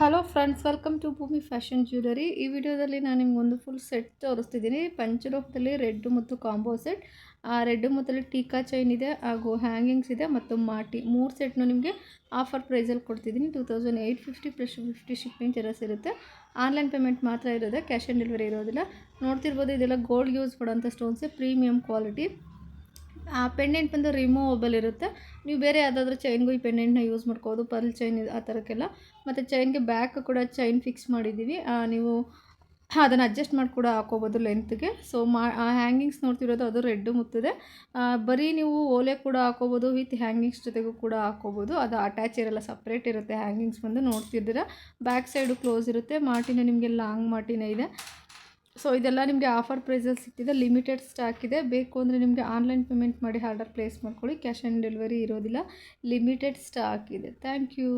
Hello friends, welcome to ಭೂಮಿ fashion jewellery. ಈ ವಿಡಿಯೋದಲ್ಲಿ ನಾನು ನಿಮ್ಗೊಂದು ಫುಲ್ ಸೆಟ್ ತೋರಿಸ್ತಿದ್ದೀನಿ. ಪಂಚಲೋಹದಲ್ಲಿ ರೆಡ್ ಮತ್ತು ಕಾಂಬೋ ಸೆಟ್. ರೆಡ್ ಮತ್ತು ಟೀಕಾ ಚೈನ್ ಇದೆ, ಹಾಗೂ ಹ್ಯಾಂಗಿಂಗ್ಸ್ ಇದೆ ಮತ್ತು ಮಾಟಿ. 3 ಸೆಟ್ನು ನಿಮಗೆ ಆಫರ್ ಪ್ರೈಸಲ್ಲಿ ಕೊಡ್ತಿದ್ದೀನಿ. 2850 ಪ್ಲಸ್ 50 ಶಿಪ್ಪಿಂಗ್ ಚಾರ್ಜಸ್ ಇರುತ್ತೆ. ಆನ್ಲೈನ್ ಪೇಮೆಂಟ್ ಮಾತ್ರ ಇರೋದೆ, ಕ್ಯಾಶ್ ಆನ್ ಡೆಲಿವರಿ ಇರೋದಿಲ್ಲ. ನೋಡ್ತಿರ್ಬೋದು, ಇದೆಲ್ಲ ಗೋಲ್ಡ್ ಯೂಸ್ ಮಾಡೋಂಥ ಸ್ಟೋನ್ಸೇ, ಪ್ರೀಮಿಯಮ್ ಕ್ವಾಲಿಟಿ. ಪೆಂಡೆಂಟ್ ಬಂದು ರಿಮೂವಬಲ್ ಇರುತ್ತೆ. ನೀವು ಬೇರೆ ಯಾವುದಾದ್ರೂ ಚೈನ್ಗೂ ಈ ಪೆಂಡೆಂಟ್ನ ಯೂಸ್ ಮಾಡ್ಕೋಬೋದು, ಪರ್ಲ್ ಚೈನ್ ಆ ಥರಕ್ಕೆಲ್ಲ. ಮತ್ತು ಚೈನ್ಗೆ ಬ್ಯಾಕ್ ಕೂಡ ಚೈನ್ ಫಿಕ್ಸ್ ಮಾಡಿದ್ದೀವಿ. ನೀವು ಅದನ್ನು ಅಡ್ಜಸ್ಟ್ ಮಾಡಿ ಕೂಡ ಹಾಕೋಬೋದು ಲೆಂತ್ಗೆ. ಸೊ ಹ್ಯಾಂಗಿಂಗ್ಸ್ ನೋಡ್ತಿರೋದು ಅದು ರೆಡ್ ಮುತ್ತಿದೆ. ಬರೀ ನೀವು ಓಲೆ ಕೂಡ ಹಾಕೋಬೋದು, ವಿತ್ ಹ್ಯಾಂಗಿಂಗ್ಸ್ ಜೊತೆಗೂ ಕೂಡ ಹಾಕೋಬೋದು. ಅದು ಅಟ್ಯಾಚ್ ಇರಲ್ಲ, ಸಪ್ರೇಟ್ ಇರುತ್ತೆ. ಹ್ಯಾಂಗಿಂಗ್ಸ್ ಬಂದು ನೋಡ್ತಿದ್ದೀರಾ, ಬ್ಯಾಕ್ ಸೈಡು ಕ್ಲೋಸ್ ಇರುತ್ತೆ. ಮಾಟಿನ ನಿಮಗೆ ಲಾಂಗ್ ಮಾಟಿನೇ ಇದೆ. ಸೊ ಇದೆಲ್ಲ ನಿಮಗೆ ಆಫರ್ ಪ್ರೈಸಲ್ಲಿ ಸಿಗ್ತಿದೆ. ಲಿಮಿಟೆಡ್ ಸ್ಟಾಕ್ ಇದೆ. ಬೇಕು ಅಂದರೆ ನಿಮಗೆ ಆನ್ಲೈನ್ ಪೇಮೆಂಟ್ ಮಾಡಿ ಆರ್ಡರ್ ಪ್ಲೇಸ್ ಮಾಡ್ಕೊಳ್ಳಿ. ಕ್ಯಾಶ್ ಆನ್ ಡೆಲಿವರಿ ಇರೋದಿಲ್ಲ, ಲಿಮಿಟೆಡ್ ಸ್ಟಾಕ್ ಇದೆ. Thank you.